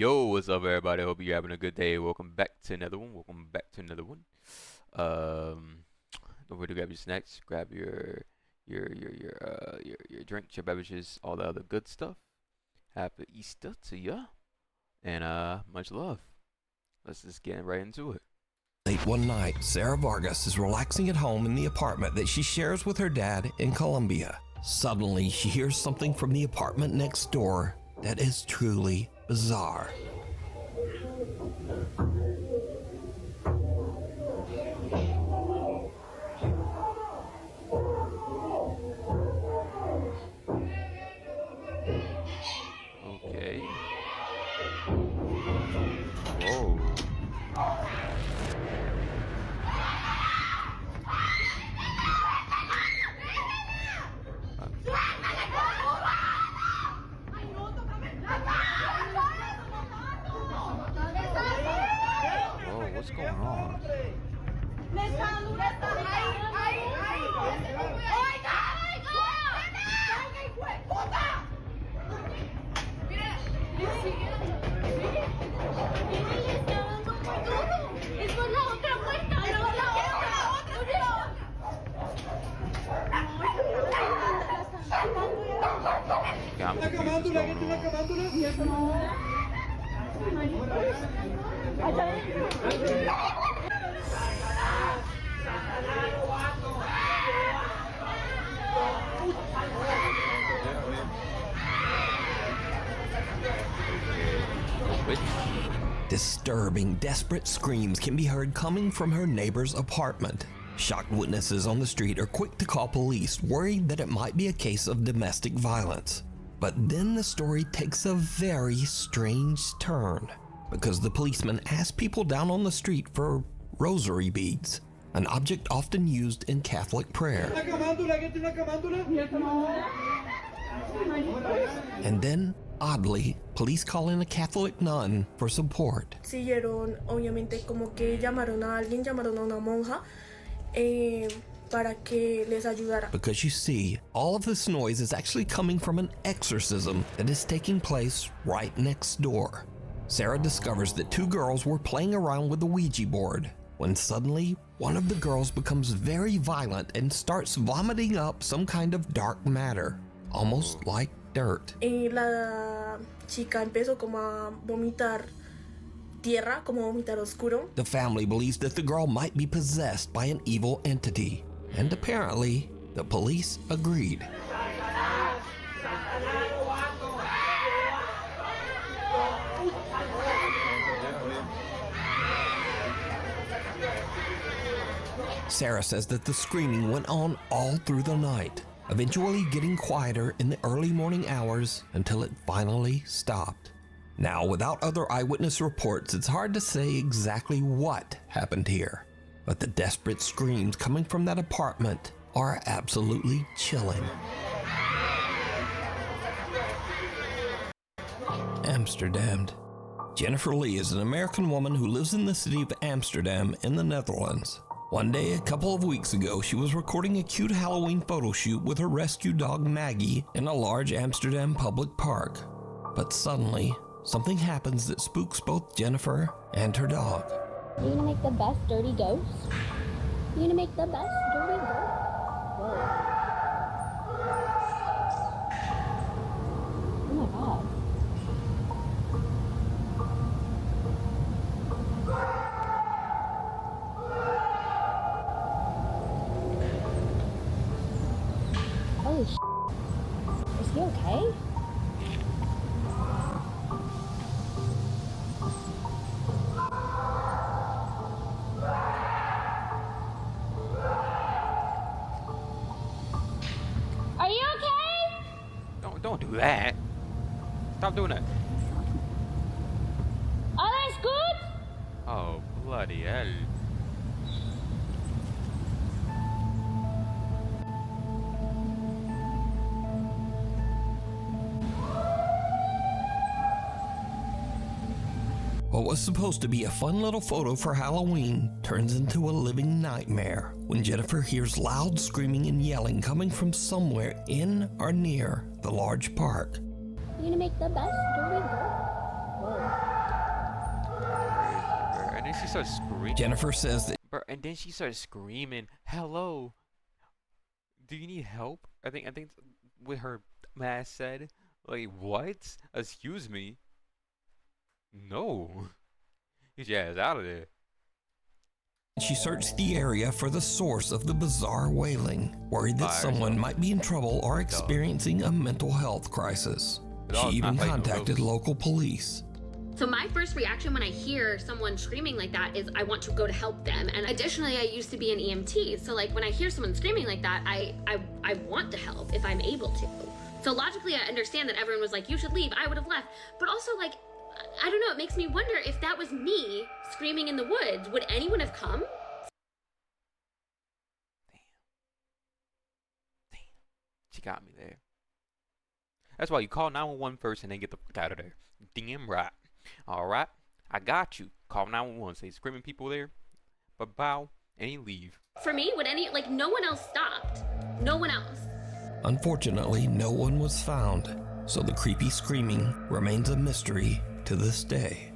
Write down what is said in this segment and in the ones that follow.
Yo, what's up, everybody? Hope you're having a good day. Welcome back to another one. Don't forget to grab your snacks, grab your drinks, your beverages, all the other good stuff. Happy Easter to ya, and much love. Let's just get right into it. Late one night, Sarah Vargas is relaxing at home in the apartment that she shares with her dad in Colombia. Suddenly, she hears something from the apartment next door that is truly bizarre. Okay. Whoa. Whoa, what's going on? Okay, I'm confused what's going on. Which? Disturbing, desperate screams can be heard coming from her neighbor's apartment. Shocked witnesses on the street are quick to call police, worried that it might be a case of domestic violence. But then the story takes a very strange turn, because the policeman asked people down on the street for rosary beads, an object often used in Catholic prayer. And then, oddly, police call in a Catholic nun for support. Siguieron, obviamente, como que llamaron a alguien, llamaron a una monja para que les ayudara. Because you see, all of this noise is actually coming from an exorcism that is taking place right next door. Sarah discovers that two girls were playing around with the Ouija board when suddenly one of the girls becomes very violent and starts vomiting up some kind of dark matter, almost like dirt. La chica empezó como a vomitar tierra, como vomitar oscuro. The family believes that the girl might be possessed by an evil entity, and apparently the police agreed. Sarah says that the screaming went on all through the night, eventually getting quieter in the early morning hours until it finally stopped. Now, without other eyewitness reports, it's hard to say exactly what happened here, but the desperate screams coming from that apartment are absolutely chilling. Amsterdam. Jennifer Lee is an American woman who lives in the city of Amsterdam in the Netherlands. One day, a couple of weeks ago, she was recording a cute Halloween photo shoot with her rescue dog Maggie in a large Amsterdam public park. But suddenly, something happens that spooks both Jennifer and her dog. You're gonna make the best dirty ghost? You're gonna make the best dirty ghost? Whoa. Oh my god. Holy sh**. Is he okay? Are you okay? Don't do that. Stop doing that. Alles good? Oh, bloody hell. What was supposed to be a fun little photo for Halloween turns into a living nightmare when Jennifer hears loud screaming and yelling coming from somewhere in or near the large park. You're gonna make the best dirty girl. Whoa. she starts screaming. Jennifer says that Bro, and then she starts screaming, "Hello, do you need help?" I think what her mask said, like, "What? Excuse me? No, get your ass out of there." she searched the area for the source of the bizarre wailing, worried that Fire someone herself. might be in trouble or experiencing a mental health crisis. The She dog's even not fighting no contacted ghosts. local police. So my first reaction when I hear someone screaming like that is I want to go to help them. And additionally, I used to be an EMT. So like when I hear someone screaming like that, I want to help if I'm able to. So logically, I understand that everyone was like, you should leave. I would have left. But also like, I don't know, it makes me wonder if that was me screaming in the woods, would anyone have come? Damn. She got me there. That's why you call 911 first and then get the fuck out of there. Damn right. Alright? I got you. Call 911. Say screaming people there. But bow and you leave. For me, would no one else stopped. No one else. Unfortunately, no one was found, so the creepy screaming remains a mystery to this day.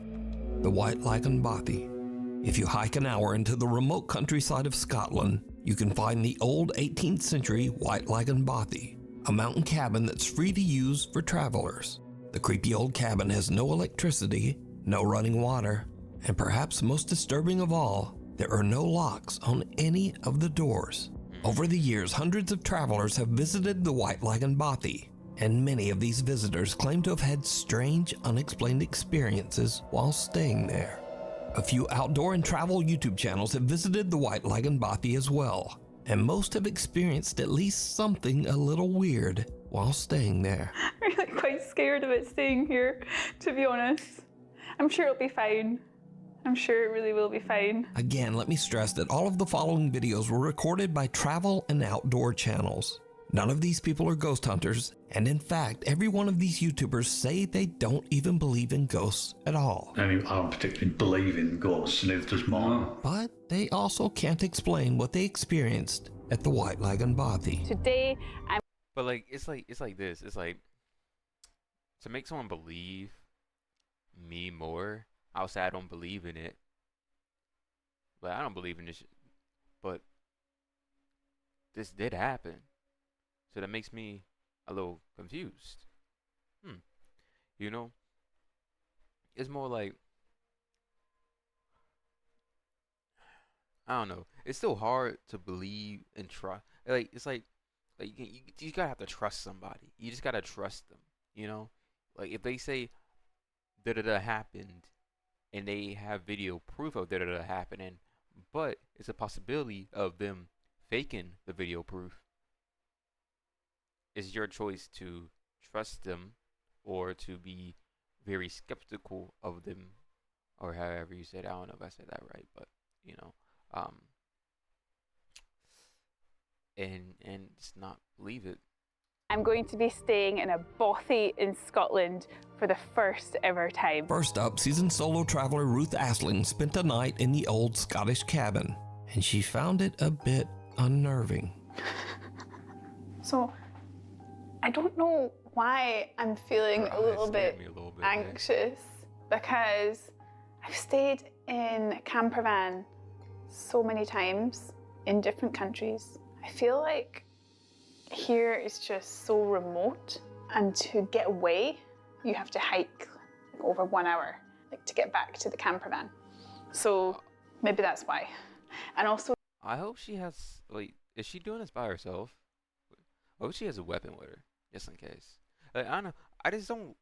The White Lichen Bothy. If you hike an hour into the remote countryside of Scotland, you can find the old 18th century White Lichen Bothy, a mountain cabin that's free to use for travelers. The creepy old cabin has no electricity, no running water, and perhaps most disturbing of all, there are no locks on any of the doors. Over the years, hundreds of travelers have visited the White Lichen Bothy, and many of these visitors claim to have had strange, unexplained experiences while staying there. A few outdoor and travel YouTube channels have visited the White Lichen Bothy as well, and most have experienced at least something a little weird while staying there. I'm really quite scared of it staying here, to be honest. I'm sure it'll be fine. I'm sure it really will be fine. Again, let me stress that all of the following videos were recorded by travel and outdoor channels. None of these people are ghost hunters, and in fact, every one of these YouTubers say they don't even believe in ghosts at all. I mean, I don't particularly believe in ghosts, and neither does mine. But they also can't explain what they experienced at the White Lichen Bothy. Today, I'm But like it's like this. It's like to make someone believe me more. I'll say I don't believe in it. But I don't believe in this shit. But this did happen. So that makes me a little confused. You know? It's more like I don't know. It's still hard to believe and trust. Like it's like you gotta have to trust somebody. You just gotta trust them. You know, like if they say da da da happened, and they have video proof of da da da happening, but it's a possibility of them faking the video proof. It's your choice to trust them or to be very skeptical of them, or however you said. I don't know if I said that right, but you know, and just not believe it. going to be staying in a bothy in Scotland for the first ever time. First up, seasoned solo traveler Ruth Asling spent a night in the old Scottish cabin, and she found it a bit unnerving. So, I don't know why I'm feeling a little bit anxious, because I've stayed in a camper van so many times in different countries. I feel like here is just so remote, and to get away, you have to hike over 1 hour, like to get back to the camper van. So maybe that's why. And also, I hope she has, like, is she doing this by herself? I hope she has a weapon with her, just in case. Like, I don't know. I just don't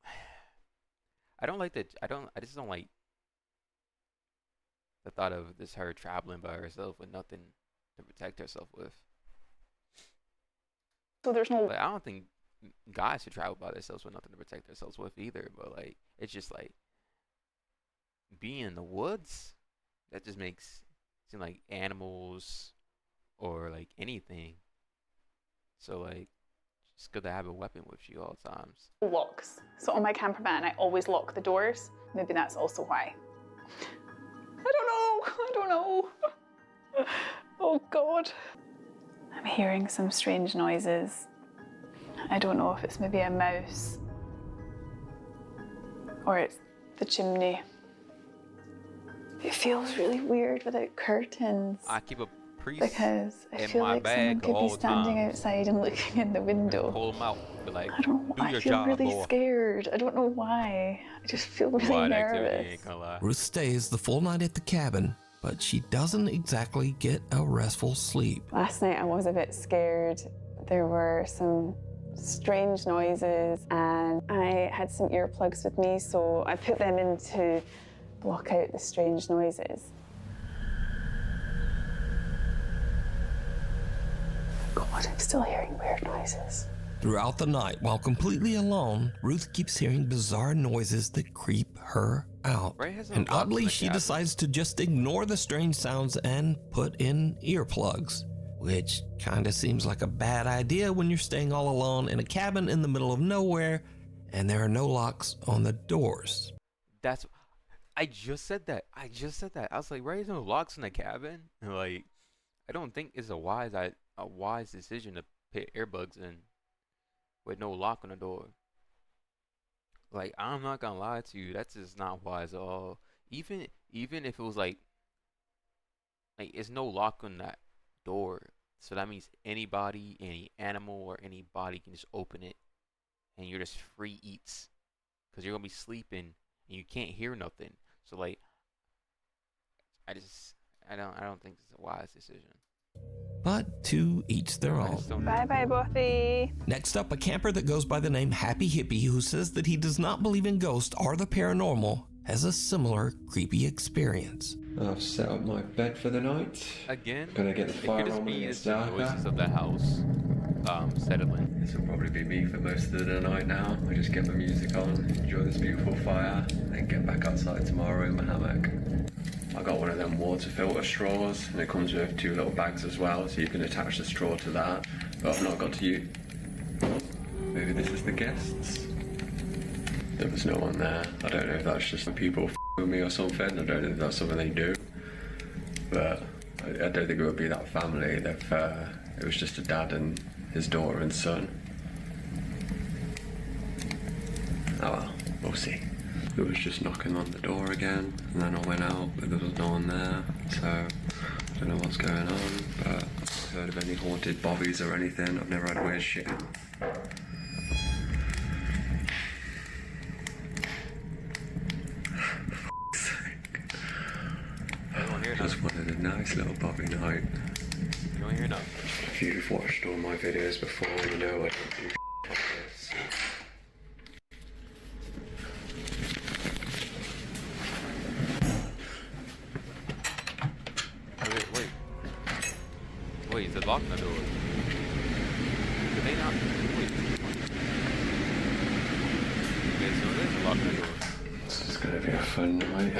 like that. I just don't like the thought of this her traveling by herself with nothing to protect herself with. so there's no Like, I don't think guys should travel by themselves with nothing to protect themselves with either. But like, it's just like being in the woods. That just makes it seem like animals or like anything. So like, it's good to have a weapon with you all times. locks. So on my camper van, I always lock the doors. Maybe that's also why. I don't know. Oh God. I'm hearing some strange noises. I don't know if it's maybe a mouse or it's the chimney. It feels really weird without curtains. I keep a priest because I in feel my like someone bag could be all standing time. outside and looking in the window. Pull them out. Be like, I don't know. do I your feel job, really boy. scared. I don't know why. I just feel really Wild activity, nervous. ain't gonna lie. Ruth stays the full night at the cabin, but she doesn't exactly get a restful sleep. Last night I was a bit scared. There were some strange noises and I had some earplugs with me, so I put them in to block out the strange noises. God, I'm still hearing weird noises. Throughout the night, while completely alone, Ruth keeps hearing bizarre noises that creep her out. Ray has no And locks in oddly, the she cabin. decides to just ignore the strange sounds and put in earplugs, which kind of seems like a bad idea when you're staying all alone in a cabin in the middle of nowhere and there are no locks on the doors. That's. I just said that. I was like, Ray has no locks in the cabin. And like, I don't think it's a wise decision to put earbuds in with no lock on the door. Like, I'm not gonna lie to you, that's just not wise at all. Even if it was like it's no lock on that door, so that means anybody, any animal, or anybody can just open it, and you're just free eats, cause you're gonna be sleeping and you can't hear nothing. So like, I don't think it's a wise decision. But to each their I own. just don't know. Bye-bye, Buffy. Next up, a camper that goes by the name Happy Hippie, who says that he does not believe in ghosts or the paranormal, has a similar creepy experience. I've set up my bed for the night. Again, Gonna get the it fire could just on when be it it's gets the darker. noises of the house settling. This will probably be me for most of the night now. I just get my music on, enjoy this beautiful fire, then get back outside tomorrow in my hammock. I got one of them water filter straws, and it comes with 2 little bags as well, so you can attach the straw to that. But I've not got to use. Maybe this is the guests. There was no one there. I don't know if that's just when people with me or something. I don't know if that's something they do. But I don't think it would be that family if it was just a dad and his daughter and son. Oh well, we'll see. It was just knocking on the door again, and then I went out, but there was no one there, so I don't know what's going on, but I've not heard of any haunted bobbies or anything. I've never had weird shit. Just wanted a nice little bobby night. You don't hear nothing. If you've watched all my videos before, you know I don't do like this. Wait, is it locked on the door? Did they not? Wait. Okay, so it is locked on the door. This is gonna be a fun night.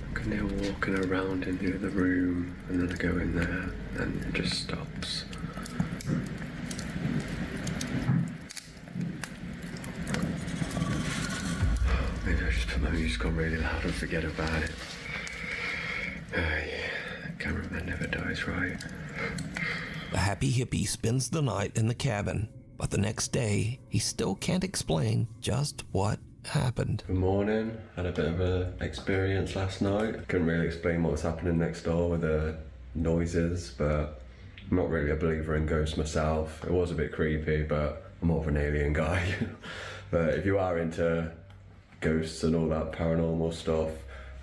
I can hear walking around in the other room, and then I go in there, and it just stops. Maybe I just put my music on really loud and forget about it. Yeah, cameraman never dies, right? The Happy Hippie spends the night in the cabin, but the next day, he still can't explain just what happened. Good morning. Had a bit of an experience last night. Couldn't really explain what was happening next door with the noises, but I'm not really a believer in ghosts myself. It was a bit creepy, but I'm more of an alien guy. But if you are into ghosts and all that paranormal stuff,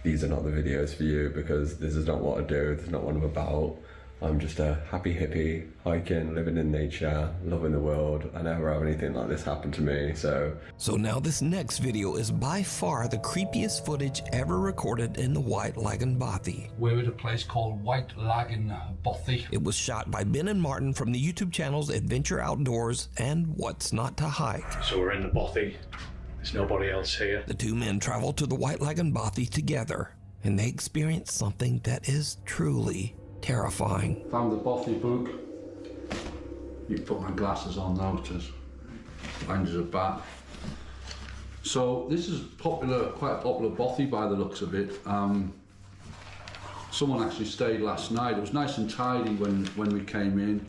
these are not the videos for you, because this is not what I do. This is not what I'm about. I'm just a happy hippie, hiking, living in nature, loving the world. I never have anything like this happen to me, so... So now this next video is by far the creepiest footage ever recorded in the White Lagoon Bothy. We're at a place called White Lagoon Bothy. It was shot by Ben and Martin from the YouTube channels Adventure Outdoors and What's Not to Hike. So we're in the Bothy. There's nobody else here. The two men travel to the White Lagoon Bothy together, and they experience something that is truly terrifying. Found the Bothy book. You put my glasses on now to find us a bat. So this is popular, quite a popular Bothy by the looks of it. Someone actually stayed last night. It was nice and tidy when we came in.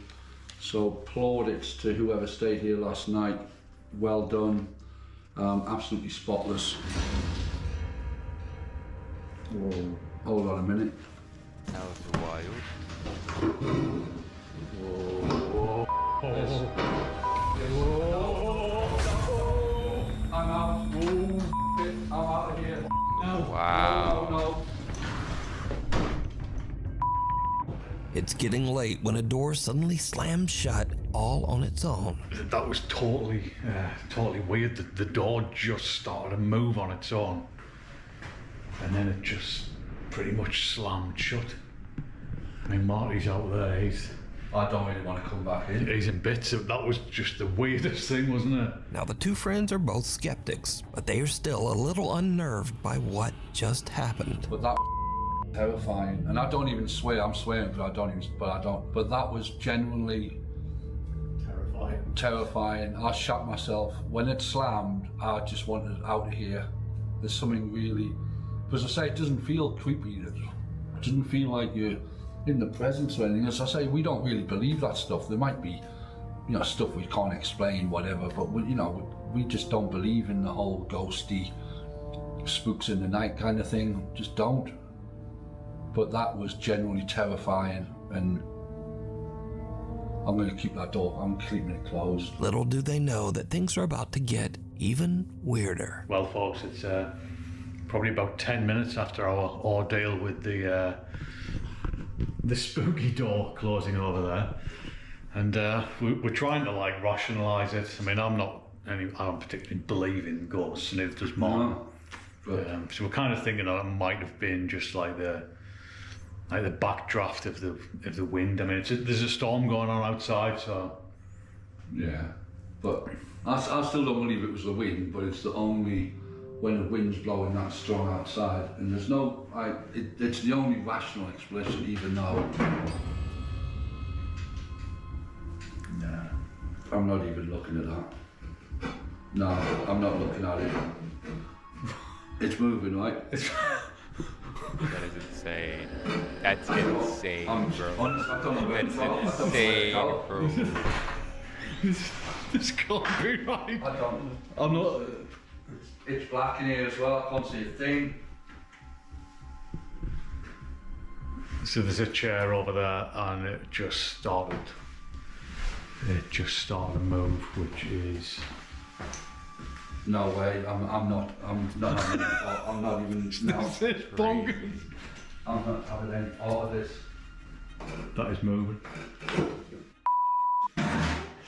So plaudits to whoever stayed here last night. Well done. Absolutely spotless. Whoa. Hold on a minute. That was wild. Whoa. I'm out. Oh, shit. I'm out of here. No. Wow. No. It's getting late when a door suddenly slams shut all on its own. That was totally weird. The door just started to move on its own. And then it just pretty much slammed shut. I mean, Marty's out there. I don't really want to come back in. He's in bits. That was just the weirdest thing, wasn't it? Now, the two friends are both skeptics, but they are still a little unnerved by what just happened. But that was terrifying. And I don't even swear. I'm swearing, but I don't. But that was genuinely terrifying. I shot myself. When it slammed, I just wanted out of here. There's something really... Because I say, it doesn't feel creepy. It doesn't feel like you're in the presence or anything. As I say, we don't really believe that stuff. There might be, stuff we can't explain, whatever, but we just don't believe in the whole ghosty, spooks in the night kind of thing. Just don't. But that was genuinely terrifying, and I'm going to keep that door. I'm keeping it closed. Little do they know that things are about to get even weirder. Well, folks, it's probably about 10 minutes after our ordeal with the spooky door closing over there, and we're trying to like rationalise it. I mean, I don't particularly believe in ghosts, neither does Mom. So we're kind of thinking that it might have been just like the backdraft of the wind. I mean, there's a storm going on outside, so yeah. But I still don't believe it was the wind, but it's the only when the wind's blowing that strong outside, and there's no, it's the only rational explanation, even though, nah, I'm not even looking at that. No, I'm not looking at it. It's moving, right? That is insane. That's insane, bro. Honest, I don't know where That's insane, bro. this can't be right. I'm not. It's black in here as well. I can't see a thing. So there's a chair over there, and it just started to move, which is no way. I'm not even. No. This is bonkers. I'm not having any part of this. That is moving.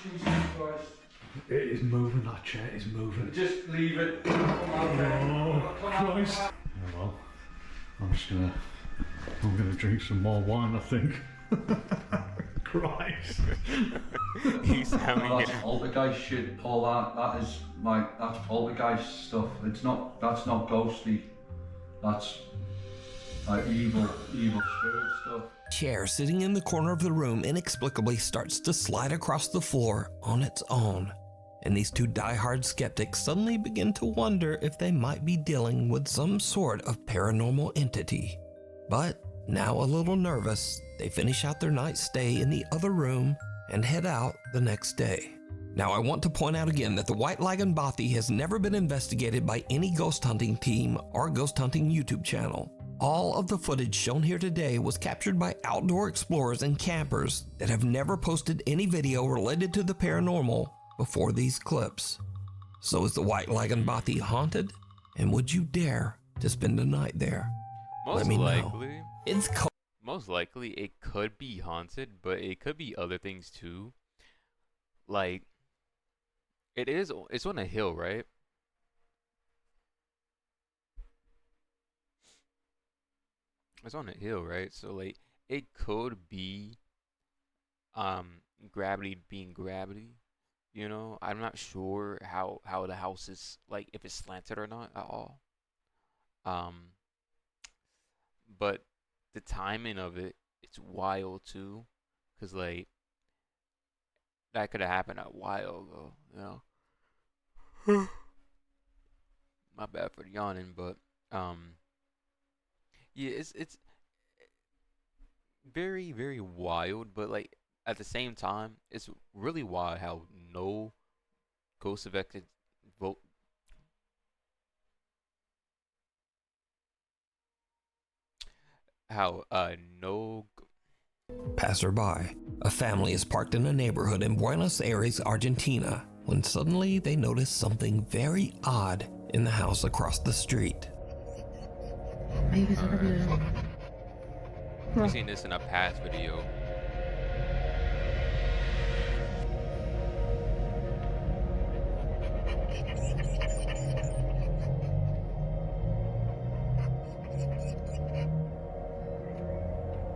Jesus Christ. It is moving. That chair is moving. Just leave it. Come Oh Christ! Oh well, I'm gonna drink some more wine, I think. Christ! He's having that's poltergeist shit, Paul. That's poltergeist stuff. That's not ghostly. That's like evil spirit stuff. Chair sitting in the corner of the room inexplicably starts to slide across the floor on its own. And these two diehard skeptics suddenly begin to wonder if they might be dealing with some sort of paranormal entity. But now a little nervous, they finish out their night's stay in the other room and head out the next day. Now I want to point out again that the White Lagan Bothy has never been investigated by any ghost hunting team or ghost hunting YouTube channel. All of the footage shown here today was captured by outdoor explorers and campers that have never posted any video related to the paranormal before these clips. So is the White Lagan Bothy haunted? And would you dare to spend a night there? Let me know. It's cold. Most likely it could be haunted, but it could be other things too. Like, it's on a hill, right? It's on a hill, right? So like it could be gravity being gravity. I'm not sure how the house is, like, if it's slanted or not at all. But the timing of it's wild too, cause like that could have happened a while ago. My bad for yawning, but yeah, it's very, very wild, but like at the same time, it's really wild how no ghost affected how no. Passerby. A family is parked in a neighborhood in Buenos Aires, Argentina, when suddenly they notice something very odd in the house across the street. We've seen this in a past video.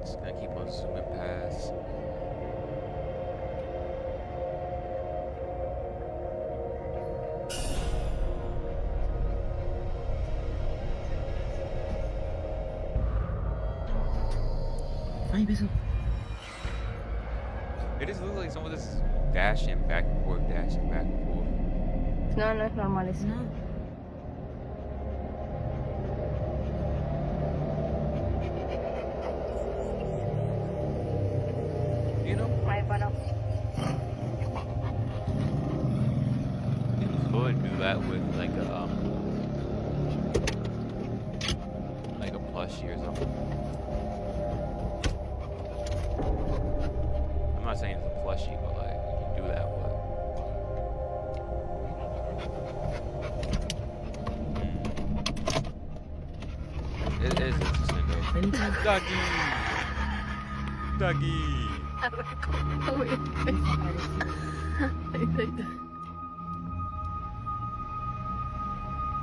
Just gonna keep on zooming past. It just looks like someone just dashing back and forth, dashing back and forth. No, no es normal eso. No. You know? Ahí paró. You could do that with like a plushie or something. I'm not saying it's a plushie, but like you can do that with. It is interesting though. Doggy! Doggy!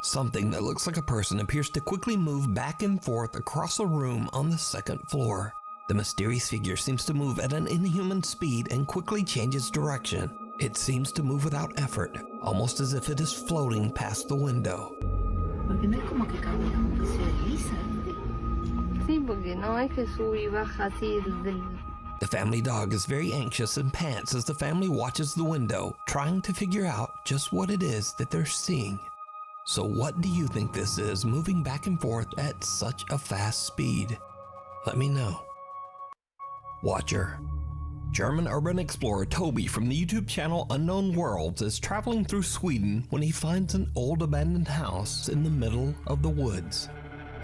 Something that looks like a person appears to quickly move back and forth across a room on the second floor. The mysterious figure seems to move at an inhuman speed and quickly changes direction. It seems to move without effort, almost as if it is floating past the window. Porque no es como que camina, como que se desliza. Sí, porque no es que sube y baja así del. The family dog is very anxious and pants as the family watches the window, trying to figure out just what it is that they're seeing. So what do you think this is, moving back and forth at such a fast speed? Let me know. Watcher. German urban explorer Toby from the YouTube channel Unknown Worlds is traveling through Sweden when he finds an old abandoned house in the middle of the woods.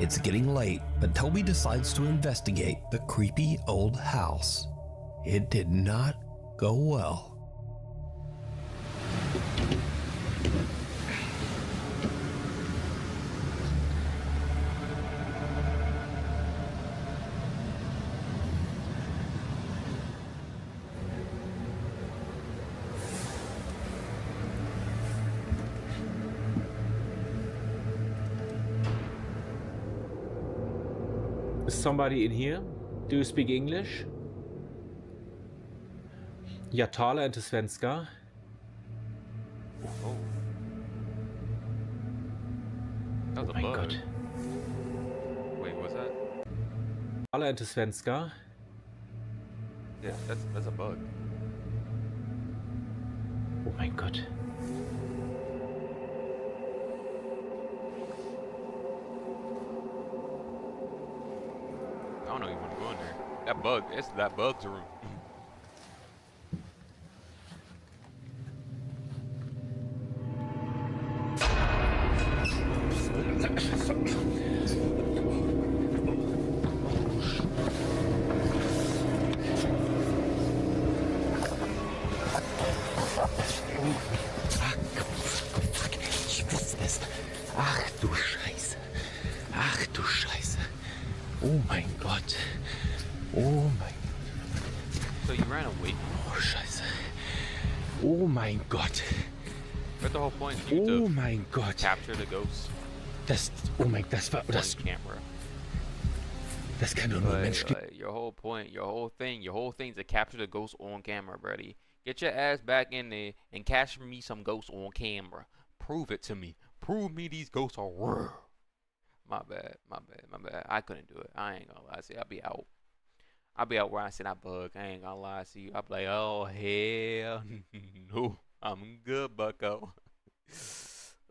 It's getting late, but Toby decides to investigate the creepy old house. It did not go well. Is somebody in here? Do you speak English? Jag talar inte svenska. Oh. That was a my bug. God. Wait, what's that? Talar inte svenska. Yeah, that's a bug. Oh my God. I don't know you want to go in there. That bug, it's that bug's room. Ach du Scheiße. Ach du Scheiße. Oh mein Gott. Oh mein Gott. So you ran away from Oh Scheiße. Oh mein Gott. But the whole point is you Oh to mein Gott. capture the ghost Das, oh mein, das war, on das, camera. das kann doch nur Mensch geben. Your whole point, your whole thing is to capture the ghost on camera, buddy. Get your ass back in there and capture me some ghosts on camera. Prove it to me. Prove me these ghosts are real. My bad. I couldn't do it. I ain't gonna lie. See, I'll be out where I said I bug. I ain't gonna lie. See, I'll be like, oh hell no, I'm good, bucko.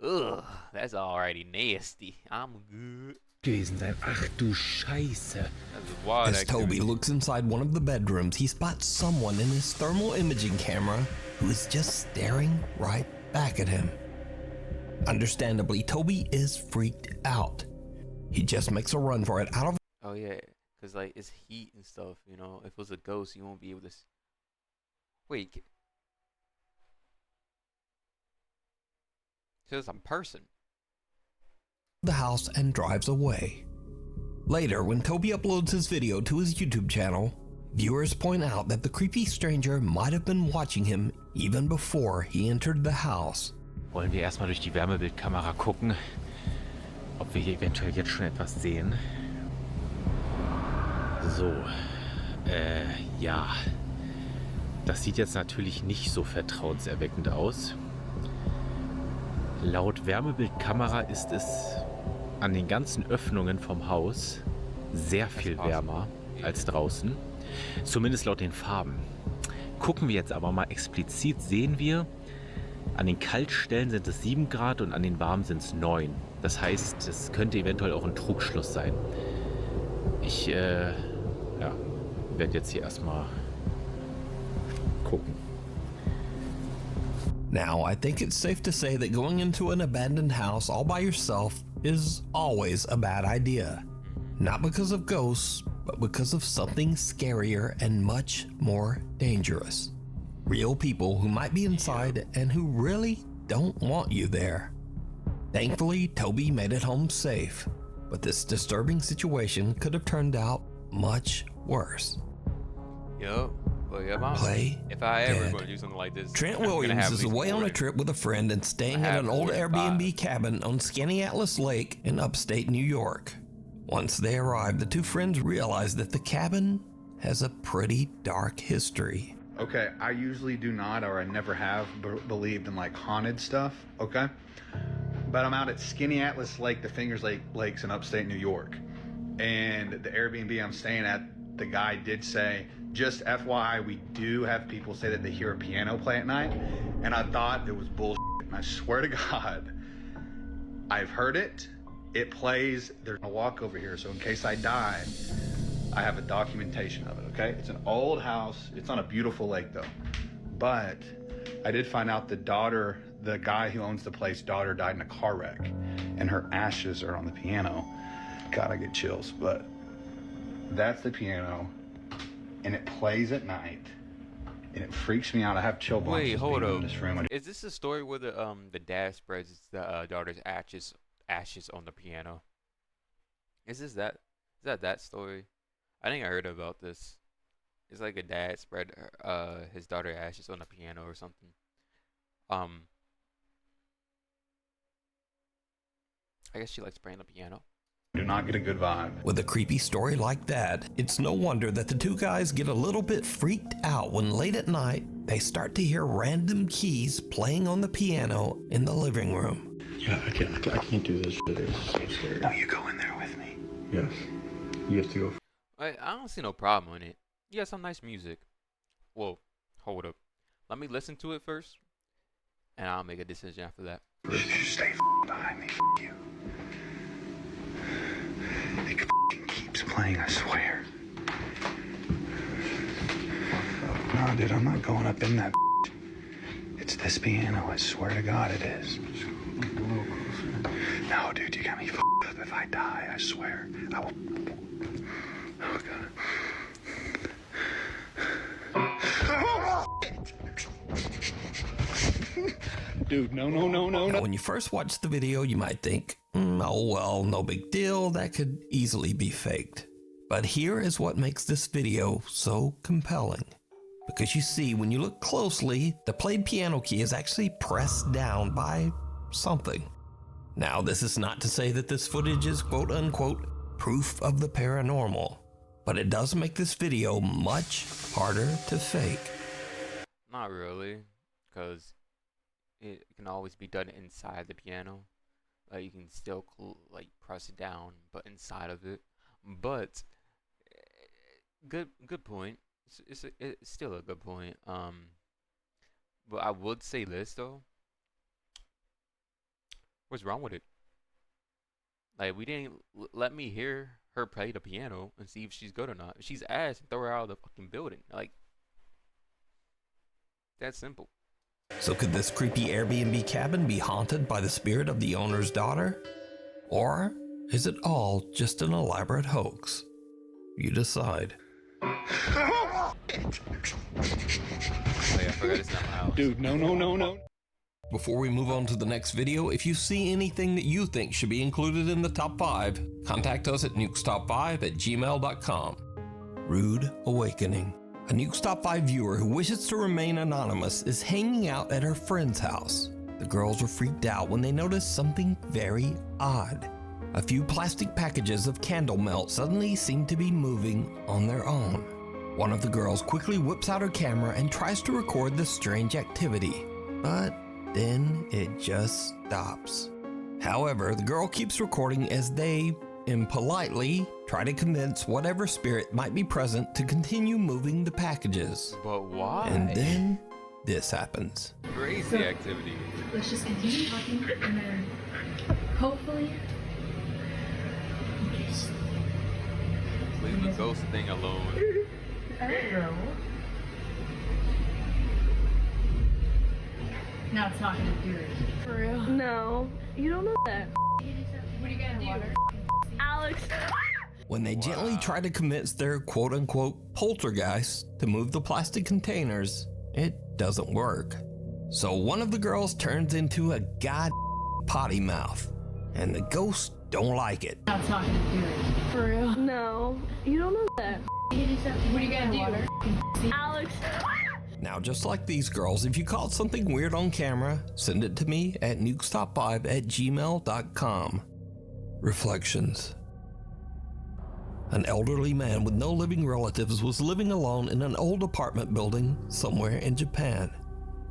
Ugh, that's already nasty. I'm good. Gewesen sein. Ach du Scheiße. That's wild As Toby looks inside one of the bedrooms, he spots someone in his thermal imaging camera who is just staring right back at him. Understandably, Toby is freaked out. He just makes a run for it out of. Oh yeah, Cause like it's heat and stuff, you know. If it was a ghost, you won't be able to. Wait. So it's a person. The house and drives away. Later, when Toby uploads his video to his YouTube channel, viewers point out that the creepy stranger might have been watching him even before he entered the house. Wollen wir erstmal durch die Wärmebildkamera gucken, ob wir hier eventuell jetzt schon etwas sehen. So, ja. Das sieht jetzt natürlich nicht so vertrauenserweckend aus. Laut Wärmebildkamera ist es an den ganzen Öffnungen vom Haus sehr viel wärmer als draußen. Zumindest laut den Farben. Gucken wir jetzt aber mal explizit, sehen wir, an den Kaltstellen sind es 7 Grad und an den warmen sind es 9. Das heißt, es könnte eventuell auch ein Trugschluss sein. Ich werde jetzt hier erstmal gucken. Now, I think it's safe to say that going into an abandoned house all by yourself is always a bad idea. Not because of ghosts, but because of something scarier and much more dangerous. Real people who might be inside and who really don't want you there. Thankfully, Toby made it home safe, but this disturbing situation could have turned out much worse. Yup. Play if I ever dead. going to do something like this, Trent Williams is away on a trip with a friend and staying at an old Airbnb cabin on Skaneateles Lake in upstate New York. Once they arrive, the two friends realize that the cabin has a pretty dark history. Okay, I usually do not, or I never have believed in like haunted stuff, okay? But I'm out at Skaneateles Lake, the Fingers Lakes in upstate New York. And the Airbnb I'm staying at, the guy did say, just FYI, we do have people say that they hear a piano play at night. And I thought it was bullshit. And I swear to God, I've heard it. It plays. There's a walk over here. So in case I die, I have a documentation of it, okay? It's an old house. It's on a beautiful lake, though. But I did find out the daughter, the guy who owns the place, daughter died in a car wreck. And her ashes are on the piano. God, I get chills. But that's the piano. And it plays at night, and it freaks me out. I have chill bumps. Wait, hold up. In this room. Is this the story where the dad spreads the daughter's ashes on the piano? Is that story? I think I heard about this. It's like a dad spread his daughter's ashes on the piano or something. I guess she likes playing the piano. Do not get a good vibe. With a creepy story like that, it's no wonder that the two guys get a little bit freaked out when late at night they start to hear random keys playing on the piano in the living room. Yeah, I can't do this shit. It's so scary. No, you go in there with me. Yes. You have to go. I don't see no problem in it. You got some nice music. Whoa, hold up. Let me listen to it first, and I'll make a decision after that. Stay behind me, you. It keeps playing, I swear. No, dude, I'm not going up in that. It's this piano, I swear to God it is. No, dude, you got me up. If I die, I swear, I will. Oh, God. Dude, no. Now, when you first watch the video, you might think, oh well, no big deal, that could easily be faked. But here is what makes this video so compelling. Because you see, when you look closely, the played piano key is actually pressed down by something. Now, this is not to say that this footage is quote unquote proof of the paranormal, but it does make this video much harder to fake. Not really, because it can always be done inside the piano. Like you can still like press it down, but inside of it. But good point. It's still a good point. But I would say this though. What's wrong with it? Like we didn't let me hear her play the piano and see if she's good or not. If she's ass, throw her out of the fucking building. Like that's simple. So could this creepy Airbnb cabin be haunted by the spirit of the owner's daughter? Or is it all just an elaborate hoax? You decide. Oh yeah, I forgot it's not my house. Dude, no. Before we move on to the next video, if you see anything that you think should be included in the top 5, contact us at nukestop5@gmail.com. Rude Awakening. A Nukes Top 5 viewer who wishes to remain anonymous is hanging out at her friend's house. The girls are freaked out when they notice something very odd. A few plastic packages of candle melt suddenly seem to be moving on their own. One of the girls quickly whips out her camera and tries to record the strange activity, but then it just stops. However, the girl keeps recording as they, impolitely, try to convince whatever spirit might be present to continue moving the packages. But why? And then this happens. Crazy activity. Let's just continue talking and then hopefully. Leave the ghost thing alone. I don't know. Now it's not gonna do it. For real? No, you don't know that. What are you gonna do? Alex. When they gently try to convince their quote-unquote poltergeist to move the plastic containers, it doesn't work. So one of the girls turns into a potty mouth, and the ghosts don't like it. Now it's not gonna do it. For real? No, you don't know that. What are you gonna do? Alex. Now, just like these girls, if you caught something weird on camera, send it to me at nukestop5@gmail.com. Reflections. An elderly man with no living relatives was living alone in an old apartment building somewhere in Japan.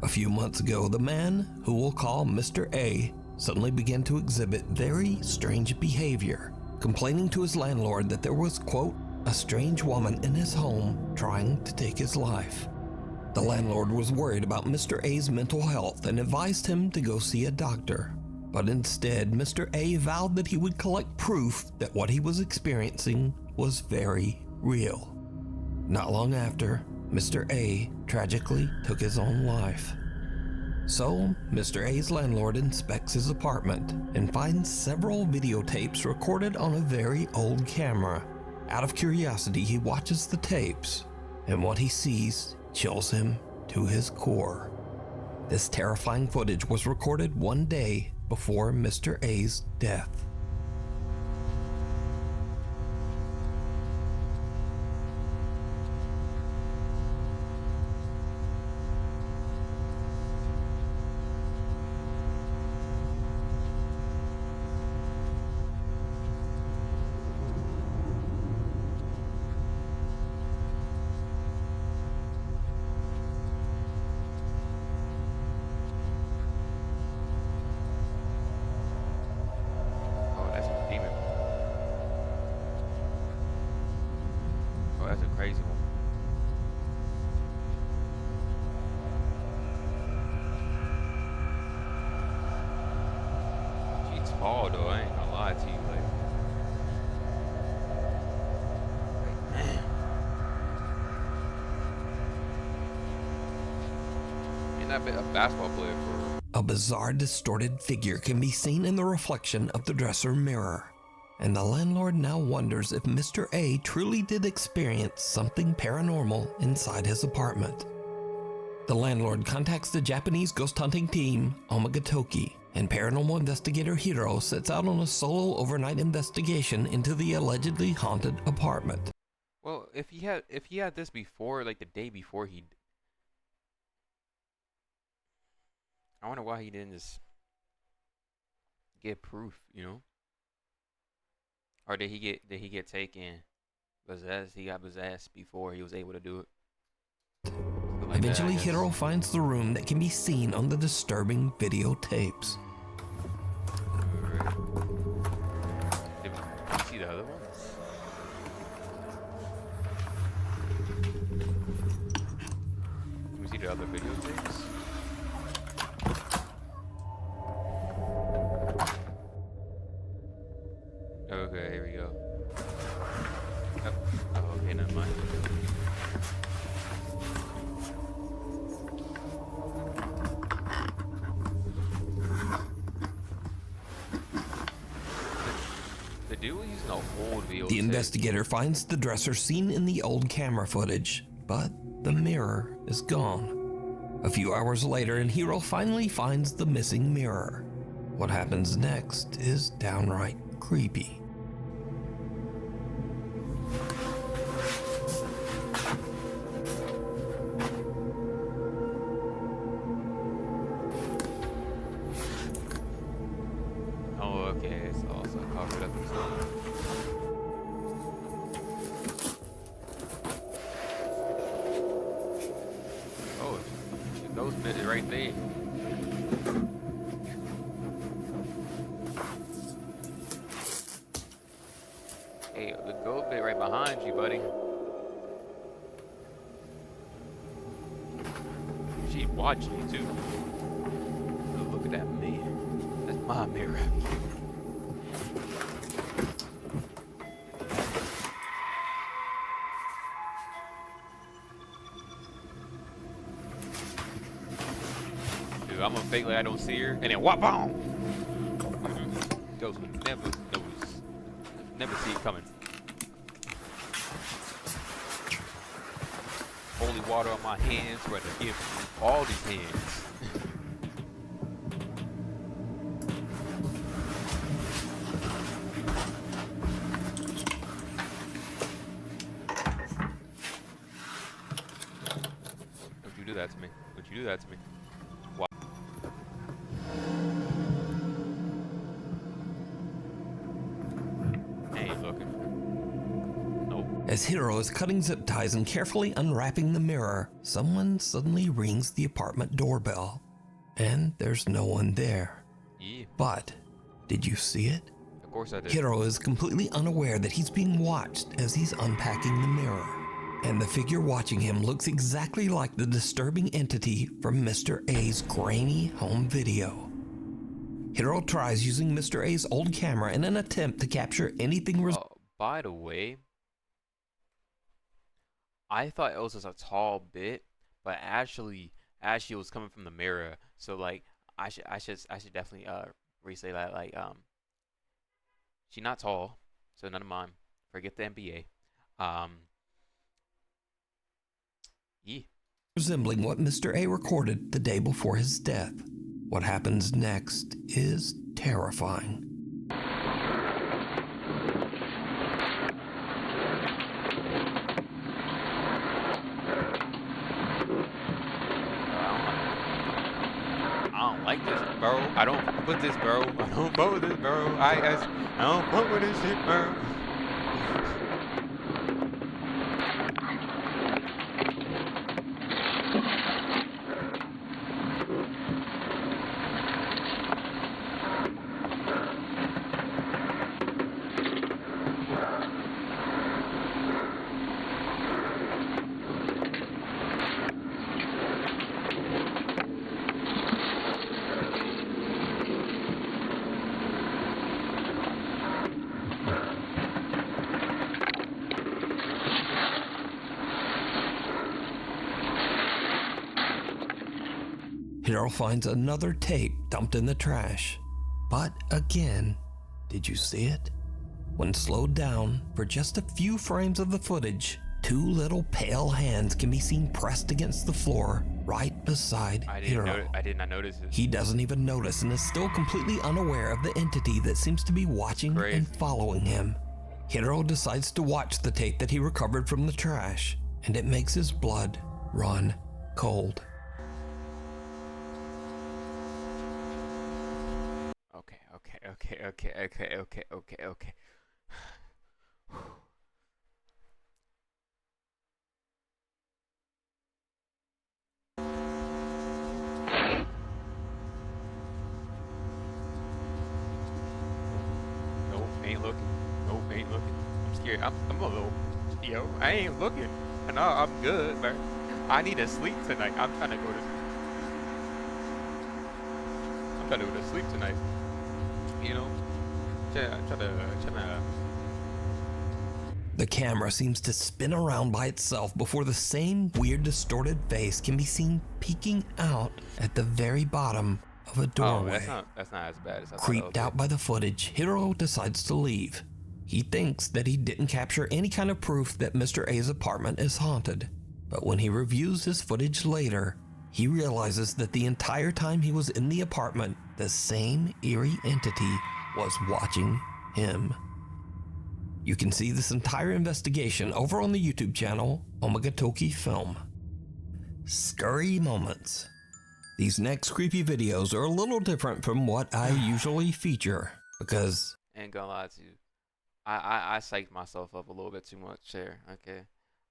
A few months ago, the man, who we'll call Mr. A, suddenly began to exhibit very strange behavior, complaining to his landlord that there was, quote, a strange woman in his home trying to take his life. The landlord was worried about Mr. A's mental health and advised him to go see a doctor. But instead, Mr. A vowed that he would collect proof that what he was experiencing was very real. Not long after, Mr. A tragically took his own life. So, Mr. A's landlord inspects his apartment and finds several videotapes recorded on a very old camera. Out of curiosity, he watches the tapes, and what he sees chills him to his core. This terrifying footage was recorded one day before Mr. A's death. Crazy one. She's tall though, I ain't gonna lie to you, like. Ain't that bit a basketball player for real? A bizarre, distorted figure can be seen in the reflection of the dresser mirror. And the landlord now wonders if Mr. A truly did experience something paranormal inside his apartment. The landlord contacts the Japanese ghost hunting team, Omagatoki, and paranormal investigator Hiro sets out on a solo overnight investigation into the allegedly haunted apartment. Well, if he had this before, like the day before I wonder why he didn't just get proof, you know? Or did he get taken? He got possessed before he was able to do it. Like Eventually, Hiro finds the room that can be seen on the disturbing videotapes. Did you see the other ones? Can we see the other videotapes? Okay, here we go. Oh, okay, never mind. The dude was using an old VO6. The investigator finds the dresser seen in the old camera footage, but the mirror is gone. A few hours later, and Hiro finally finds the missing mirror. What happens next is downright creepy. Oh, okay, it's also covered up or something. Oh, those bits right there. Hey, the gold bit right behind you, buddy. She watching you too. Look at that man. That's my mirror. Dude, I'm gonna fake like I don't see her, and then whop on. Ghost never see it coming. Holy water on my hands, ready to give all these hands. Don't you do that to me. Don't you do that to me. Wow. I ain't looking. Nope. As Hiro is cutting zip ties and carefully unwrapping the mirror, someone suddenly rings the apartment doorbell. And there's no one there. Yeah. But, did you see it? Of course I did. Hiro is completely unaware that he's being watched as he's unpacking the mirror. And the figure watching him looks exactly like the disturbing entity from Mr. A's grainy home video. Hiro tries using Mr. A's old camera in an attempt to capture anything. By the way, I thought it was just a tall bit, but actually it was coming from the mirror. So like, I should definitely re-say that, like, she's not tall, so none of mine. Forget the NBA. Yeah. Resembling what Mr. A recorded the day before his death. What happens next is terrifying. I don't like this, bro. I don't put this, bro. I don't fuck with this, bro. I don't fuck with this shit, bro. Hiro finds another tape dumped in the trash. But again, did you see it? When slowed down for just a few frames of the footage, two little pale hands can be seen pressed against the floor right beside Hiro. I did not notice it. He doesn't even notice and is still completely unaware of the entity that seems to be watching and following him. Hiro decides to watch the tape that he recovered from the trash, and it makes his blood run cold. Okay. Nope, ain't looking. I'm scared. I'm a little, I ain't looking. I know I'm good, but I need to sleep tonight. I'm trying to go to sleep tonight. Try to. The camera seems to spin around by itself before the same weird distorted face can be seen peeking out at the very bottom of a doorway. Oh, that's not as bad as I thought. Creeped out by the footage, Hiro decides to leave. He thinks that he didn't capture any kind of proof that Mr. A's apartment is haunted, but when he reviews his footage later, he realizes that the entire time he was in the apartment, the same eerie entity was watching him. You can see this entire investigation over on the YouTube channel, Omagatoki Film. Scary moments. These next creepy videos are a little different from what I usually feature, because... Ain't gonna lie to you. I psyched myself up a little bit too much there, okay?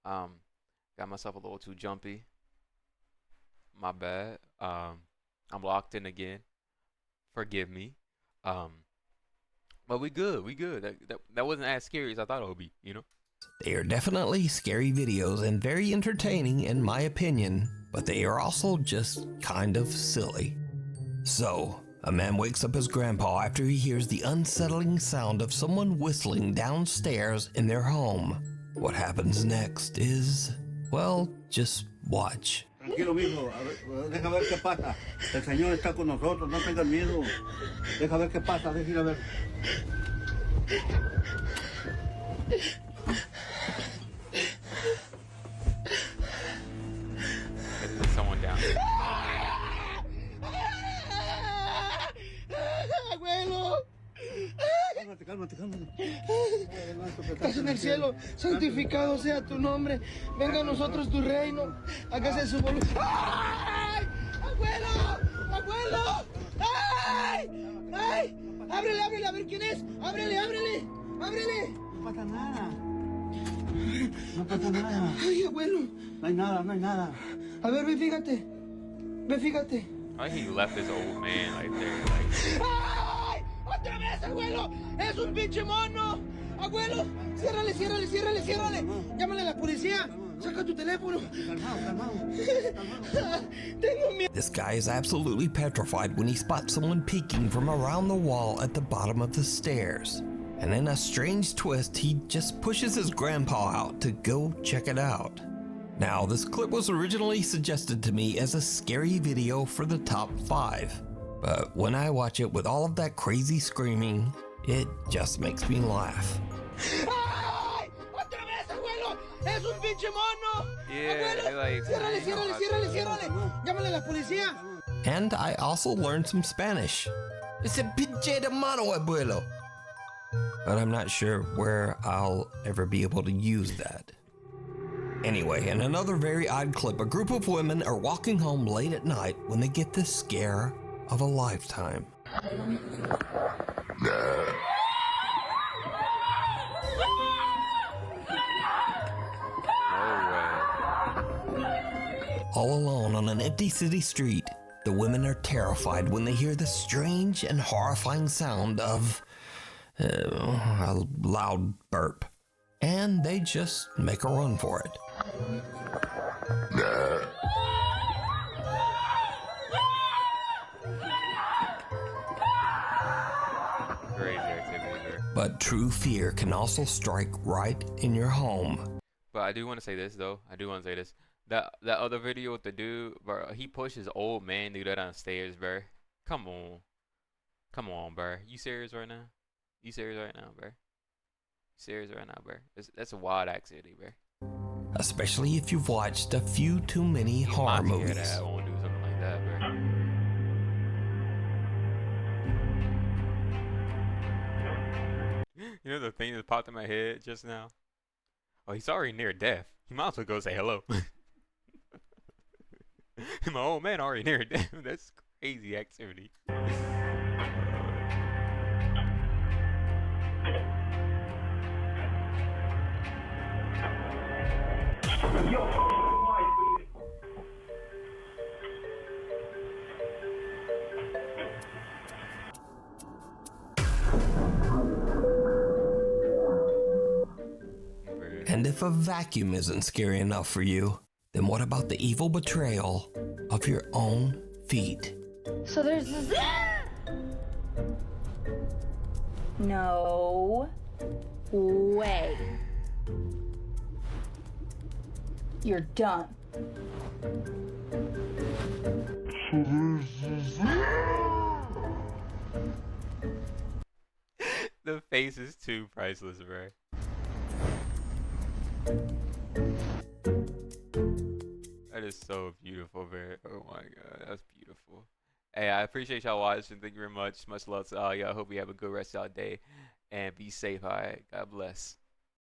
Got myself a little too jumpy. My bad. I'm locked in again. Forgive me. But we good. That wasn't as scary as I thought it would be, you know? They are definitely scary videos and very entertaining in my opinion, but they are also just kind of silly. So, a man wakes up his grandpa after he hears the unsettling sound of someone whistling downstairs in their home. What happens next is, well, just watch. Tranquilo, mijo. Deja ver qué pasa. El Señor está con nosotros. No tengan miedo. Deja ver qué pasa. Deja ir a ver. There's someone down there. Abuelo. Cálmate. Estás en el cielo, santificado sea tu nombre. Venga a nosotros tu reino. Hágase su voluntad. ¡Ay! ¡Abuelo! ¡Ay! Ábrele, a ver quién es. Ábrele. No pasa nada. Ay, abuelo. No hay nada. A ver, ve, fíjate. I think he left his old man right there. Like... ¡Ay! ¡Otra vez, abuelo! ¡Es un pinche mono! ¡Abuelo! ¡Ciérrale! ¡Llámale a la policía! ¡Saca tu teléfono! Tengo miedo. This guy is absolutely petrified when he spots someone peeking from around the wall at the bottom of the stairs. And in a strange twist, he just pushes his grandpa out to go check it out. Now, this clip was originally suggested to me as a scary video for the top 5. But when I watch it with all of that crazy screaming, it just makes me laugh. ¡Ay! ¡Otra vez, abuelo! ¡Es un pinche mono! Yeah, ¡Abuelo! like... ¡Ciérrale! ¡Llámale a la policía! And I also learned some Spanish. It's a pinche de mano, abuelo. But I'm not sure where I'll ever be able to use that. Anyway, in another very odd clip, a group of women are walking home late at night when they get the scare of a lifetime. All alone on an empty city street, the women are terrified when they hear the strange and horrifying sound of a loud burp. And they just make a run for it. Crazy activity there. But true fear can also strike right in your home. But I do want to say this though. That other video with the dude, bro, he pushed his old man dude downstairs, bro. Come on, bro. You serious right now, bro? That's a wild activity, bro. Especially if you've watched a few too many horror movies. I won't do something like that, bro. You know the thing that popped in my head just now? Oh, he's already near death. He might as well go say hello. My old man already near death. That's crazy activity. And if a vacuum isn't scary enough for you, then what about the evil betrayal of your own feet? So there's this. No way. You're done. The face is too priceless, bro. That is so beautiful, bro. Oh my god, that's beautiful. Hey, I appreciate y'all watching. Thank you very much. Much love to all y'all. Hope you have a good rest of y'all day and be safe. All right, God bless.